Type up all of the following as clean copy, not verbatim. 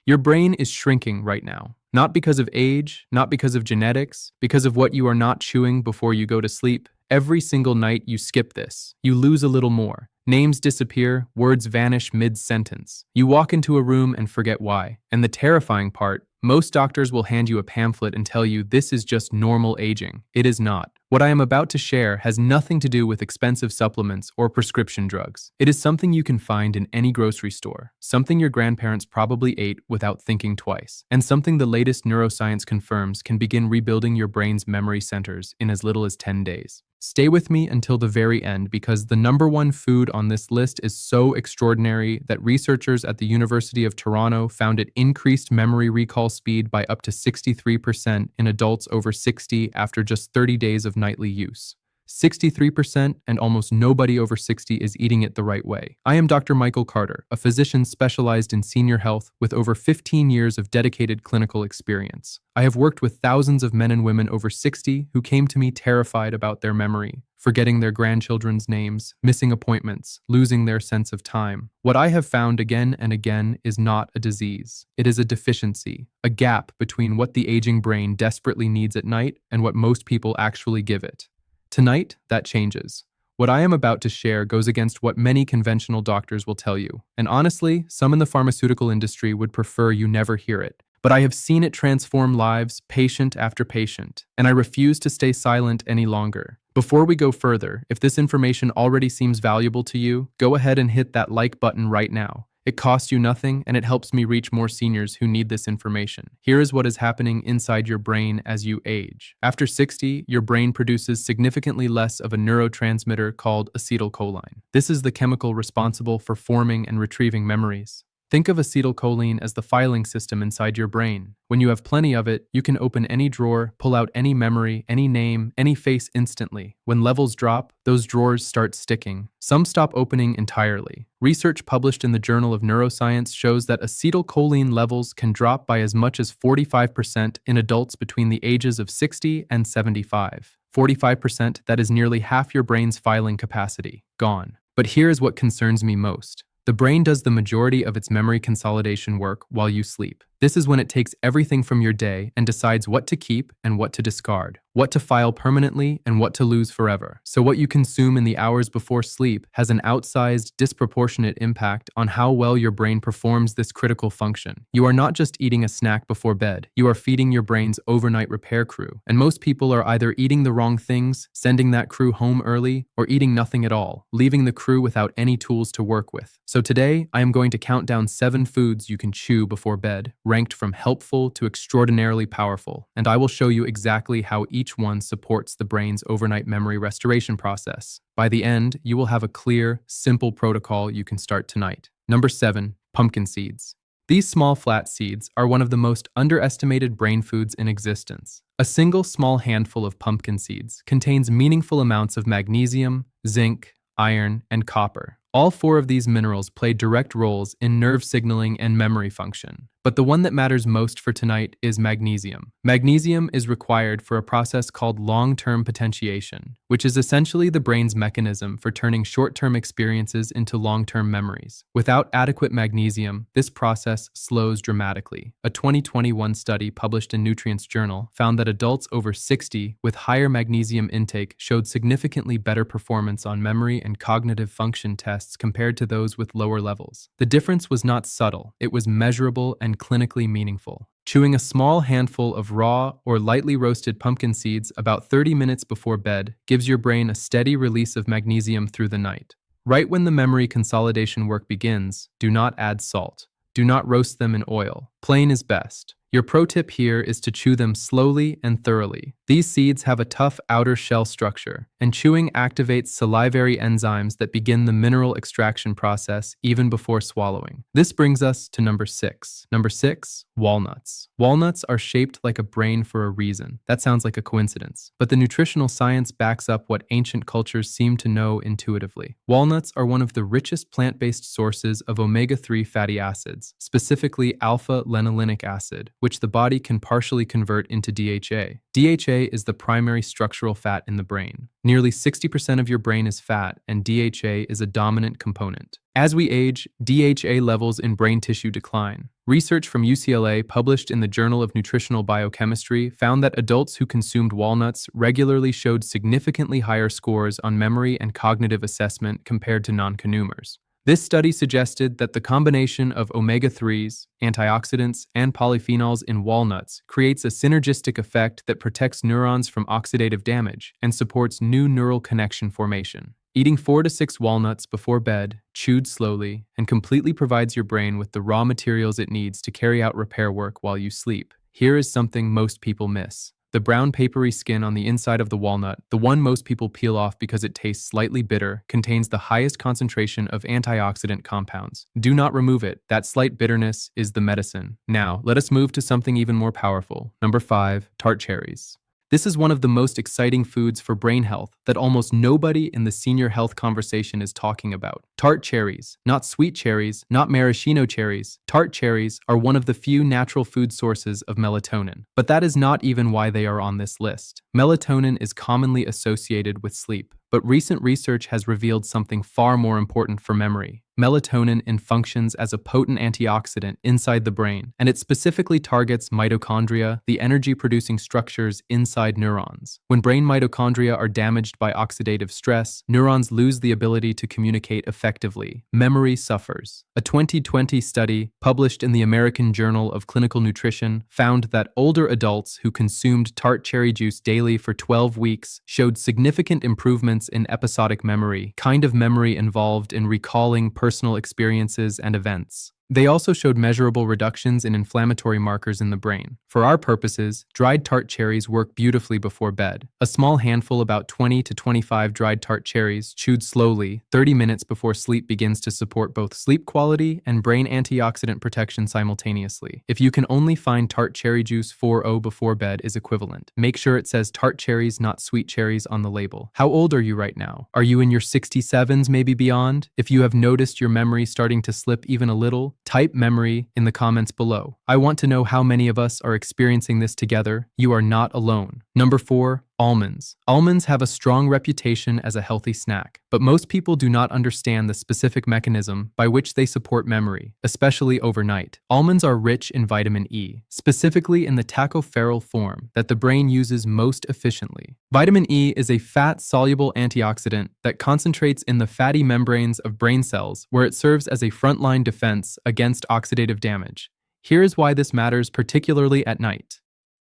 Your brain is shrinking right now. Not because of age, not because of genetics, because of what you are not chewing before you go to sleep. Every single night you skip this, you lose a little more. Names disappear, words vanish mid-sentence. You walk into a room and forget why. And the terrifying part, most doctors will hand you a pamphlet and tell you this is just normal aging. It is not. What I am about to share has nothing to do with expensive supplements or prescription drugs. It is something you can find in any grocery store, something your grandparents probably ate without thinking twice, and something the latest neuroscience confirms can begin rebuilding your brain's memory centers in as little as 10 days. Stay with me until the very end because the number one food on this list is so extraordinary that researchers at the University of Toronto found it increased memory recall speed by up to 63% in adults over 60 after just 30 days of nightly use. 63%, and almost nobody over 60 is eating it the right way. I am Dr. Michael Carter, a physician specialized in senior health with over 15 years of dedicated clinical experience. I have worked with thousands of men and women over 60 who came to me terrified about their memory, forgetting their grandchildren's names, missing appointments, losing their sense of time. What I have found again and again is not a disease. It is a deficiency, a gap between what the aging brain desperately needs at night and what most people actually give it. Tonight, that changes. What I am about to share goes against what many conventional doctors will tell you, and honestly, some in the pharmaceutical industry would prefer you never hear it. But I have seen it transform lives, patient after patient, and I refuse to stay silent any longer. Before we go further, if this information already seems valuable to you, go ahead and hit that like button right now. It costs you nothing, and it helps me reach more seniors who need this information. Here is what is happening inside your brain as you age. After 60, your brain produces significantly less of a neurotransmitter called acetylcholine. This is the chemical responsible for forming and retrieving memories. Think of acetylcholine as the filing system inside your brain. When you have plenty of it, you can open any drawer, pull out any memory, any name, any face instantly. When levels drop, those drawers start sticking. Some stop opening entirely. Research published in the Journal of Neuroscience shows that acetylcholine levels can drop by as much as 45% in adults between the ages of 60 and 75. 45%, that is nearly half your brain's filing capacity, gone. But here is what concerns me most. The brain does the majority of its memory consolidation work while you sleep. This is when it takes everything from your day and decides what to keep and what to discard, what to file permanently and what to lose forever. So what you consume in the hours before sleep has an outsized, disproportionate impact on how well your brain performs this critical function. You are not just eating a snack before bed, you are feeding your brain's overnight repair crew. And most people are either eating the wrong things, sending that crew home early, or eating nothing at all, leaving the crew without any tools to work with. So today, I am going to count down 7 foods you can chew before bed, ranked from helpful to extraordinarily powerful, and I will show you exactly how each one supports the brain's overnight memory restoration process. By the end, you will have a clear, simple protocol you can start tonight. Number 7, pumpkin seeds. These small flat seeds are one of the most underestimated brain foods in existence. A single small handful of pumpkin seeds contains meaningful amounts of magnesium, zinc, iron, and copper. All 4 of these minerals play direct roles in nerve signaling and memory function. But the one that matters most for tonight is magnesium. Magnesium is required for a process called long-term potentiation, which is essentially the brain's mechanism for turning short-term experiences into long-term memories. Without adequate magnesium, this process slows dramatically. A 2021 study published in Nutrients Journal found that adults over 60 with higher magnesium intake showed significantly better performance on memory and cognitive function tests compared to those with lower levels. The difference was not subtle, it was measurable and clinically meaningful. Chewing a small handful of raw or lightly roasted pumpkin seeds about 30 minutes before bed gives your brain a steady release of magnesium through the night. Right when the memory consolidation work begins, do not add salt. Do not roast them in oil. Plain is best. Your pro tip here is to chew them slowly and thoroughly. These seeds have a tough outer shell structure, and chewing activates salivary enzymes that begin the mineral extraction process even before swallowing. This brings us to number 6. Number 6, walnuts. Walnuts are shaped like a brain for a reason. That sounds like a coincidence, but the nutritional science backs up what ancient cultures seem to know intuitively. Walnuts are one of the richest plant-based sources of omega-3 fatty acids, specifically alpha-linolenic acid, which the body can partially convert into DHA. DHA DHA is the primary structural fat in the brain. Nearly 60% of your brain is fat, and DHA is a dominant component. As we age, DHA levels in brain tissue decline. Research from UCLA published in the Journal of Nutritional Biochemistry found that adults who consumed walnuts regularly showed significantly higher scores on memory and cognitive assessment compared to non-consumers. This study suggested that the combination of omega-3s, antioxidants, and polyphenols in walnuts creates a synergistic effect that protects neurons from oxidative damage and supports new neural connection formation. Eating 4 to 6 walnuts before bed, chewed slowly, and completely provides your brain with the raw materials it needs to carry out repair work while you sleep. Here is something most people miss. The brown papery skin on the inside of the walnut, the one most people peel off because it tastes slightly bitter, contains the highest concentration of antioxidant compounds. Do not remove it. That slight bitterness is the medicine. Now, let us move to something even more powerful. Number 5, tart cherries. This is one of the most exciting foods for brain health that almost nobody in the senior health conversation is talking about. Tart cherries, not sweet cherries, not maraschino cherries. Tart cherries are one of the few natural food sources of melatonin. But that is not even why they are on this list. Melatonin is commonly associated with sleep, but recent research has revealed something far more important for memory. Melatonin functions as a potent antioxidant inside the brain, and it specifically targets mitochondria, the energy-producing structures inside neurons. When brain mitochondria are damaged by oxidative stress, neurons lose the ability to communicate effectively. Memory suffers. A 2020 study published in the American Journal of Clinical Nutrition found that older adults who consumed tart cherry juice daily for 12 weeks showed significant improvements in episodic memory, kind of memory involved in recalling personal experiences and events. They also showed measurable reductions in inflammatory markers in the brain. For our purposes, dried tart cherries work beautifully before bed. A small handful, about 20 to 25 dried tart cherries, chewed slowly, 30 minutes before sleep begins to support both sleep quality and brain antioxidant protection simultaneously. If you can only find tart cherry juice 4.0 before bed is equivalent. Make sure it says tart cherries, not sweet cherries on the label. How old are you right now? Are you in your 67s, maybe beyond? If you have noticed your memory starting to slip even a little, type memory in the comments below. I want to know how many of us are experiencing this together. You are not alone. Number 4, almonds. Almonds have a strong reputation as a healthy snack, but most people do not understand the specific mechanism by which they support memory, especially overnight. Almonds are rich in vitamin E, specifically in the tocopherol form that the brain uses most efficiently. Vitamin E is a fat-soluble antioxidant that concentrates in the fatty membranes of brain cells, where it serves as a frontline defense against oxidative damage. Here is why this matters, particularly at night.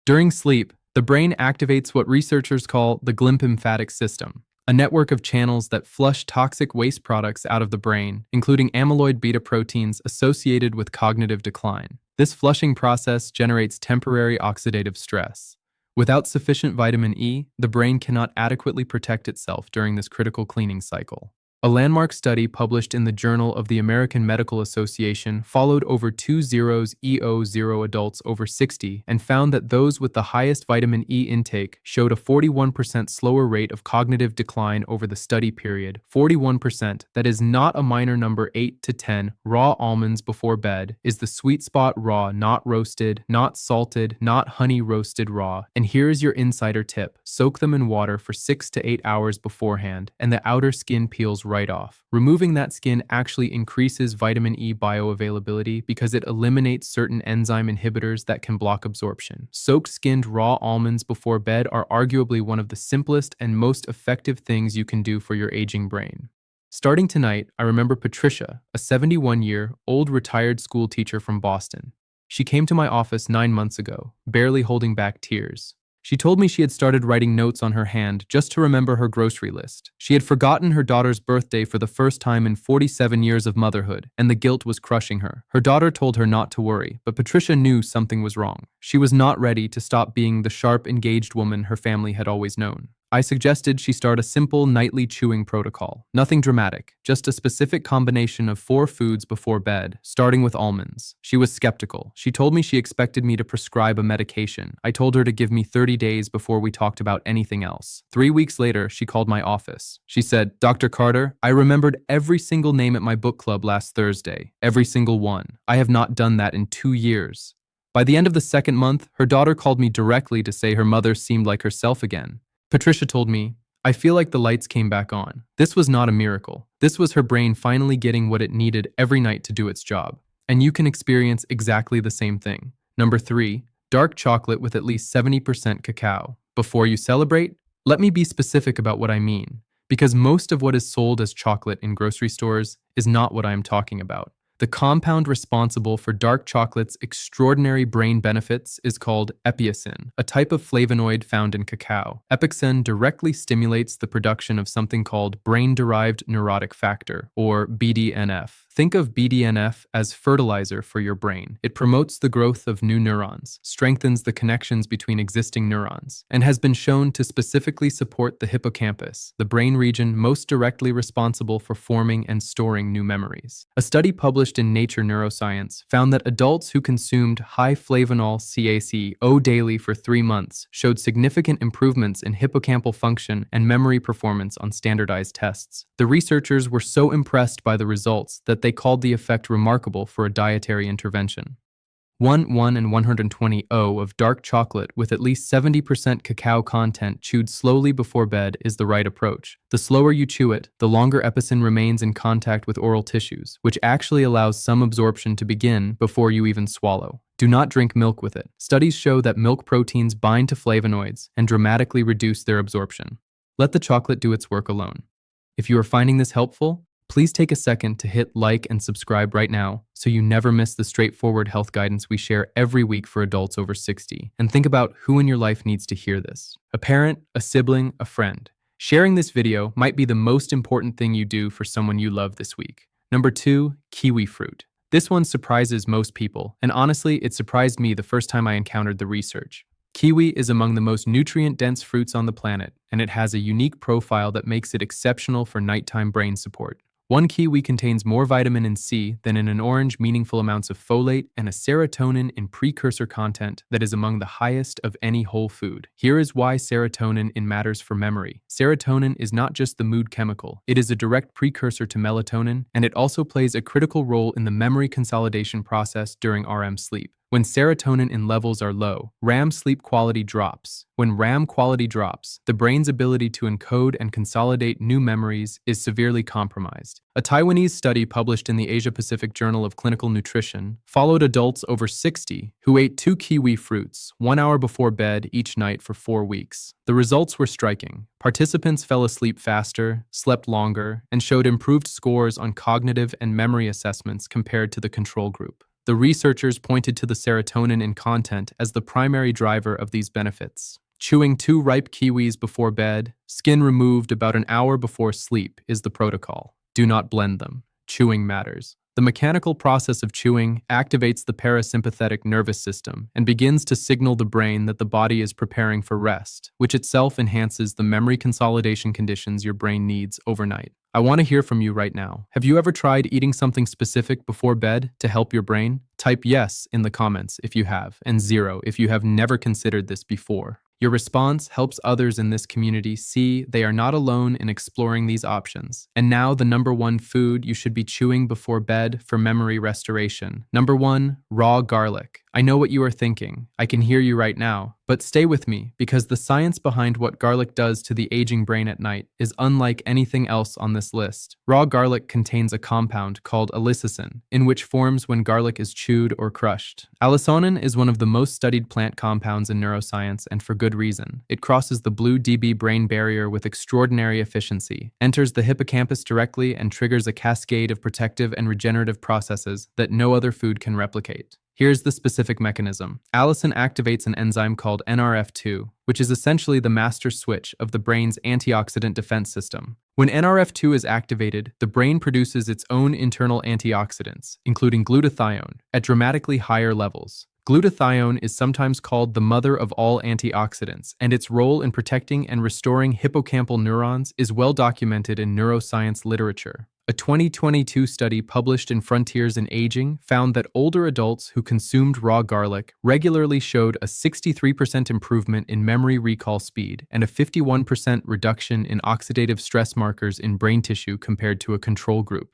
During sleep, the brain activates what researchers call the glymphatic system, a network of channels that flush toxic waste products out of the brain, including amyloid beta proteins associated with cognitive decline. This flushing process generates temporary oxidative stress. Without sufficient vitamin E, the brain cannot adequately protect itself during this critical cleaning cycle. A landmark study published in the Journal of the American Medical Association followed over 20 adults over 60 and found that those with the highest vitamin E intake showed a 41% slower rate of cognitive decline over the study period. 41%, that is not a minor number. 8 to 10 raw almonds before bed is the sweet spot. Raw, not roasted, not salted, not honey roasted, raw. And here is your insider tip. Soak them in water for 6 to 8 hours beforehand, and the outer skin peels right off. Removing that skin actually increases vitamin E bioavailability because it eliminates certain enzyme inhibitors that can block absorption. Soaked skinned raw almonds before bed are arguably one of the simplest and most effective things you can do for your aging brain. Starting tonight, I remember Patricia, a 71-year-old retired school teacher from Boston. She came to my office 9 months ago, barely holding back tears. She told me she had started writing notes on her hand just to remember her grocery list. She had forgotten her daughter's birthday for the first time in 47 years of motherhood, and the guilt was crushing her. Her daughter told her not to worry, but Patricia knew something was wrong. She was not ready to stop being the sharp, engaged woman her family had always known. I suggested she start a simple nightly chewing protocol. Nothing dramatic, just a specific combination of 4 foods before bed, starting with almonds. She was skeptical. She told me she expected me to prescribe a medication. I told her to give me 30 days before we talked about anything else. 3 weeks later, she called my office. She said, "Dr. Carter, I remembered every single name at my book club last Thursday. Every single one. I have not done that in 2 years." By the end of the second month, her daughter called me directly to say her mother seemed like herself again. Patricia told me, "I feel like the lights came back on." This was not a miracle. This was her brain finally getting what it needed every night to do its job. And you can experience exactly the same thing. Number 3, dark chocolate with at least 70% cacao. Before you celebrate, let me be specific about what I mean, because most of what is sold as chocolate in grocery stores is not what I am talking about. The compound responsible for dark chocolate's extraordinary brain benefits is called epicin, a type of flavonoid found in cacao. Epicin directly stimulates the production of something called brain-derived neurotic factor, or BDNF. Think of BDNF as fertilizer for your brain. It promotes the growth of new neurons, strengthens the connections between existing neurons, and has been shown to specifically support the hippocampus, the brain region most directly responsible for forming and storing new memories. A study published in Nature Neuroscience found that adults who consumed high flavonol CaCO daily for 3 months showed significant improvements in hippocampal function and memory performance on standardized tests. The researchers were so impressed by the results that they called the effect remarkable for a dietary intervention. 1 and 120 O of dark chocolate with at least 70% cacao content chewed slowly before bed is the right approach. The slower you chew it, the longer epicin remains in contact with oral tissues, which actually allows some absorption to begin before you even swallow. Do not drink milk with it. Studies show that milk proteins bind to flavonoids and dramatically reduce their absorption. Let the chocolate do its work alone. If you are finding this helpful, please take a second to hit like and subscribe right now so you never miss the straightforward health guidance we share every week for adults over 60. And think about who in your life needs to hear this. A parent, a sibling, a friend. Sharing this video might be the most important thing you do for someone you love this week. Number 2, kiwi fruit. This one surprises most people, and honestly, it surprised me the first time I encountered the research. Kiwi is among the most nutrient-dense fruits on the planet, and it has a unique profile that makes it exceptional for nighttime brain support. One kiwi contains more vitamin C than in an orange, meaningful amounts of folate and a serotonin in precursor content that is among the highest of any whole food. Here is why serotonin matters for memory. Serotonin is not just the mood chemical. It is a direct precursor to melatonin, and it also plays a critical role in the memory consolidation process during REM sleep. When serotonin levels are low, REM sleep quality drops. When REM quality drops, the brain's ability to encode and consolidate new memories is severely compromised. A Taiwanese study published in the Asia-Pacific Journal of Clinical Nutrition followed adults over 60 who ate 2 kiwi fruits 1 hour before bed each night for 4 weeks. The results were striking. Participants fell asleep faster, slept longer, and showed improved scores on cognitive and memory assessments compared to the control group. The researchers pointed to the serotonin in content as the primary driver of these benefits. Chewing 2 ripe kiwis before bed, skin removed about an hour before sleep, is the protocol. Do not blend them. Chewing matters. The mechanical process of chewing activates the parasympathetic nervous system and begins to signal the brain that the body is preparing for rest, which itself enhances the memory consolidation conditions your brain needs overnight. I want to hear from you right now. Have you ever tried eating something specific before bed to help your brain? Type yes in the comments if you have, and 0 if you have never considered this before. Your response helps others in this community see they are not alone in exploring these options. And now the number 1 food you should be chewing before bed for memory restoration. Number 1, raw garlic. I know what you are thinking. I can hear you right now. But stay with me, because the science behind what garlic does to the aging brain at night is unlike anything else on this list. Raw garlic contains a compound called allicin, in which forms when garlic is chewed or crushed. Allicin is one of the most studied plant compounds in neuroscience, and for good reason. It crosses the blue-DB brain barrier with extraordinary efficiency, enters the hippocampus directly, and triggers a cascade of protective and regenerative processes that no other food can replicate. Here's the specific mechanism. Allicin activates an enzyme called NRF2, which is essentially the master switch of the brain's antioxidant defense system. When NRF2 is activated, the brain produces its own internal antioxidants, including glutathione, at dramatically higher levels. Glutathione is sometimes called the mother of all antioxidants, and its role in protecting and restoring hippocampal neurons is well documented in neuroscience literature. A 2022 study published in Frontiers in Aging found that older adults who consumed raw garlic regularly showed a 63% improvement in memory recall speed and a 51% reduction in oxidative stress markers in brain tissue compared to a control group.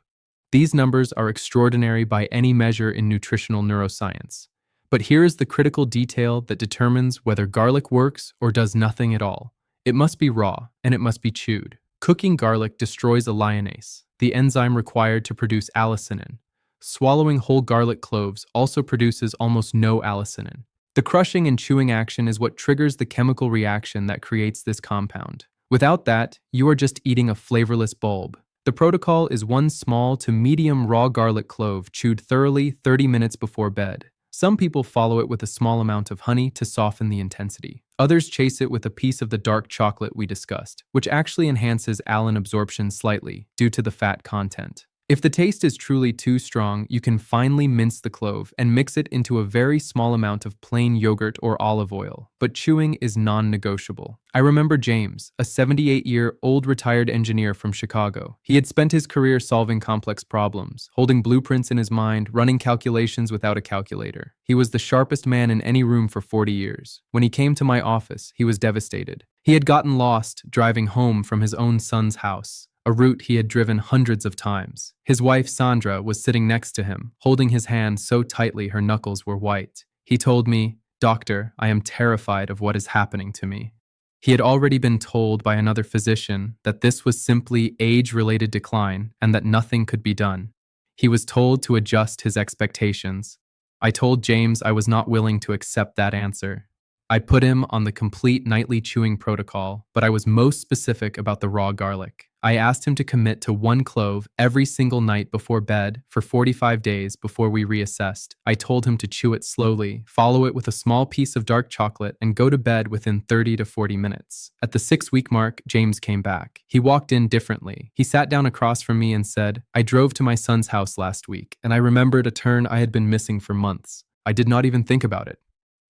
These numbers are extraordinary by any measure in nutritional neuroscience. But here is the critical detail that determines whether garlic works or does nothing at all. It must be raw, and it must be chewed. Cooking garlic destroys alliinase, the enzyme required to produce allicinin. Swallowing whole garlic cloves also produces almost no allicinin. The crushing and chewing action is what triggers the chemical reaction that creates this compound. Without that, you are just eating a flavorless bulb. The protocol is 1 small to medium raw garlic clove chewed thoroughly 30 minutes before bed. Some people follow it with a small amount of honey to soften the intensity. Others chase it with a piece of the dark chocolate we discussed, which actually enhances allicin absorption slightly due to the fat content. If the taste is truly too strong, you can finely mince the clove and mix it into a very small amount of plain yogurt or olive oil, but chewing is non-negotiable. I remember James, a 78-year-old retired engineer from Chicago. He had spent his career solving complex problems, holding blueprints in his mind, running calculations without a calculator. He was the sharpest man in any room for 40 years. When he came to my office, he was devastated. He had gotten lost driving home from his own son's house, a route he had driven hundreds of times. His wife, Sandra, was sitting next to him, holding his hand so tightly her knuckles were white. He told me, "Doctor, I am terrified of what is happening to me." He had already been told by another physician that this was simply age-related decline and that nothing could be done. He was told to adjust his expectations. I told James I was not willing to accept that answer. I put him on the complete nightly chewing protocol, but I was most specific about the raw garlic. I asked him to commit to 1 clove every single night before bed for 45 days before we reassessed. I told him to chew it slowly, follow it with a small piece of dark chocolate, and go to bed within 30 to 40 minutes. At the 6-week mark, James came back. He walked in differently. He sat down across from me and said, "I drove to my son's house last week, and I remembered a turn I had been missing for months. I did not even think about it.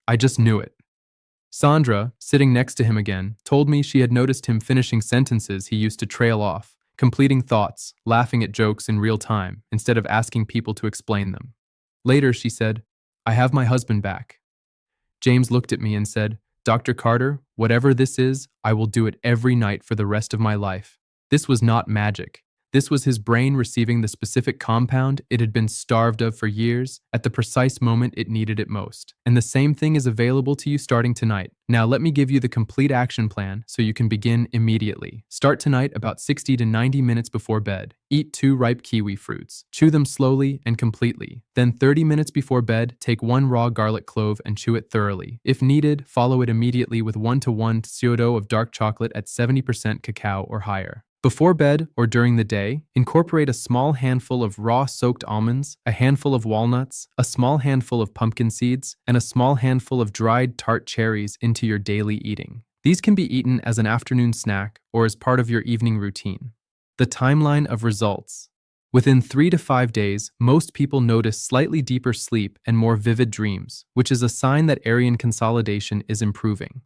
I just knew it." Sandra, sitting next to him again, told me she had noticed him finishing sentences he used to trail off, completing thoughts, laughing at jokes in real time, instead of asking people to explain them. Later, she said, "I have my husband back." James looked at me and said, "Dr. Carter, whatever this is, I will do it every night for the rest of my life." This was not magic. This was his brain receiving the specific compound it had been starved of for years at the precise moment it needed it most. And the same thing is available to you starting tonight. Now let me give you the complete action plan so you can begin immediately. Start tonight about 60 to 90 minutes before bed. Eat 2 ripe kiwi fruits. Chew them slowly and completely. Then 30 minutes before bed, take 1 raw garlic clove and chew it thoroughly. If needed, follow it immediately with 1-to-1 pseudo of dark chocolate at 70% cacao or higher. Before bed or during the day, incorporate a small handful of raw soaked almonds, a handful of walnuts, a small handful of pumpkin seeds, and a small handful of dried tart cherries into your daily eating. These can be eaten as an afternoon snack or as part of your evening routine. The timeline of results. Within 3 to 5 days, most people notice slightly deeper sleep and more vivid dreams, which is a sign that Aryan consolidation is improving.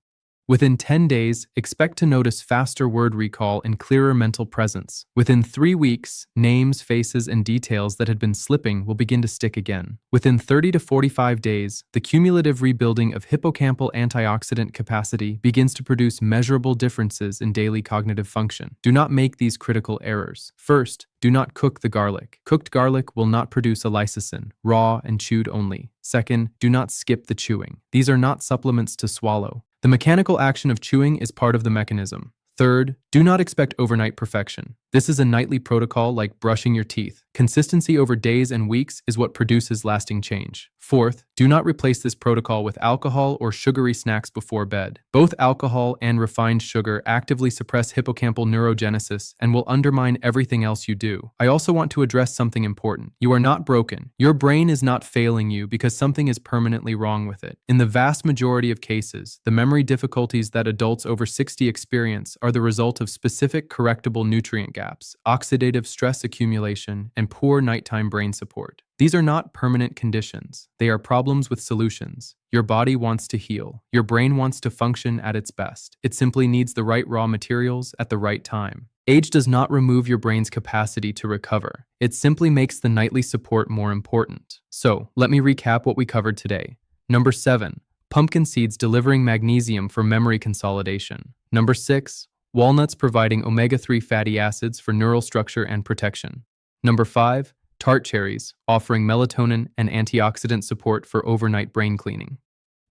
Within 10 days, expect to notice faster word recall and clearer mental presence. Within 3 weeks, names, faces, and details that had been slipping will begin to stick again. Within 30 to 45 days, the cumulative rebuilding of hippocampal antioxidant capacity begins to produce measurable differences in daily cognitive function. Do not make these critical errors. First, do not cook the garlic. Cooked garlic will not produce a lysine, raw and chewed only. Second, do not skip the chewing. These are not supplements to swallow. The mechanical action of chewing is part of the mechanism. Third, do not expect overnight perfection. This is a nightly protocol like brushing your teeth. Consistency over days and weeks is what produces lasting change. Fourth, do not replace this protocol with alcohol or sugary snacks before bed. Both alcohol and refined sugar actively suppress hippocampal neurogenesis and will undermine everything else you do. I also want to address something important. You are not broken. Your brain is not failing you because something is permanently wrong with it. In the vast majority of cases, the memory difficulties that adults over 60 experience are the result of specific correctable nutrient gaps, oxidative stress accumulation, and poor nighttime brain support. These are not permanent conditions. They are problems with solutions. Your body wants to heal. Your brain wants to function at its best. It simply needs the right raw materials at the right time. Age does not remove your brain's capacity to recover. It simply makes the nightly support more important. So, let me recap what we covered today. Number 7. Pumpkin seeds delivering magnesium for memory consolidation. Number 6. Walnuts providing omega-3 fatty acids for neural structure and protection. Number 5. tart cherries, offering melatonin and antioxidant support for overnight brain cleaning.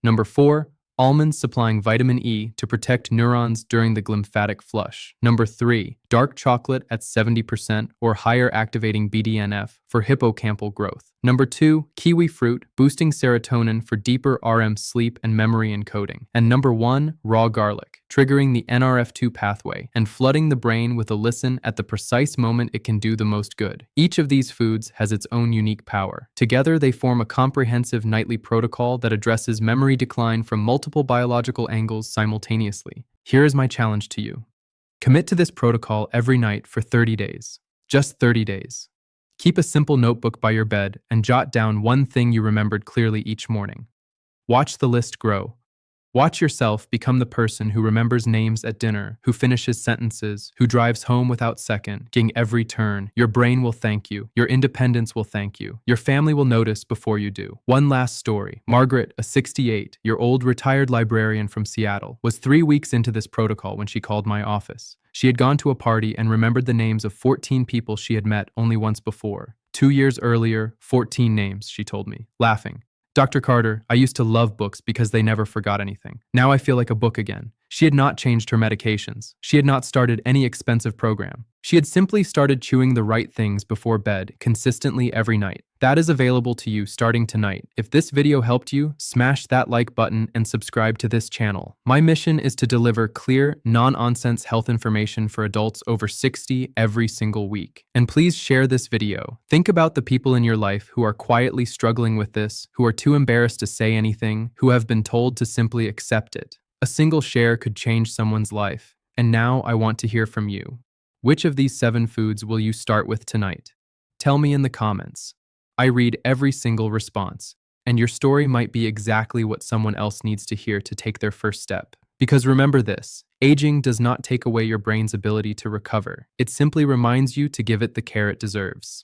Number 4, almonds supplying vitamin E to protect neurons during the glymphatic flush. Number 3, dark chocolate at 70% or higher activating BDNF for hippocampal growth. Number 2, kiwi fruit, boosting serotonin for deeper REM sleep and memory encoding. And number 1, raw garlic, triggering the NRF2 pathway and flooding the brain with alicin at the precise moment it can do the most good. Each of these foods has its own unique power. Together, they form a comprehensive nightly protocol that addresses memory decline from multiple biological angles simultaneously. Here is my challenge to you. Commit to this protocol every night for 30 days. Just 30 days. Keep a simple notebook by your bed and jot down one thing you remembered clearly each morning. Watch the list grow. Watch yourself become the person who remembers names at dinner, who finishes sentences, who drives home without seconding every turn. Your brain will thank you. Your independence will thank you. Your family will notice before you do. One last story. Margaret, a 68-year-old retired librarian from Seattle, was 3 weeks into this protocol when she called my office. She had gone to a party and remembered the names of 14 people she had met only once before. 2 years earlier, 14 names, she told me, laughing. Dr. Carter, I used to love books because they never forgot anything. Now I feel like a book again. She had not changed her medications. She had not started any expensive program. She had simply started chewing the right things before bed, consistently every night. That is available to you starting tonight. If this video helped you, smash that like button and subscribe to this channel. My mission is to deliver clear, non-nonsense health information for adults over 60 every single week. And please share this video. Think about the people in your life who are quietly struggling with this, who are too embarrassed to say anything, who have been told to simply accept it. A single share could change someone's life. And now I want to hear from you. Which of these 7 foods will you start with tonight? Tell me in the comments. I read every single response, and your story might be exactly what someone else needs to hear to take their first step. Because remember this, aging does not take away your brain's ability to recover. It simply reminds you to give it the care it deserves.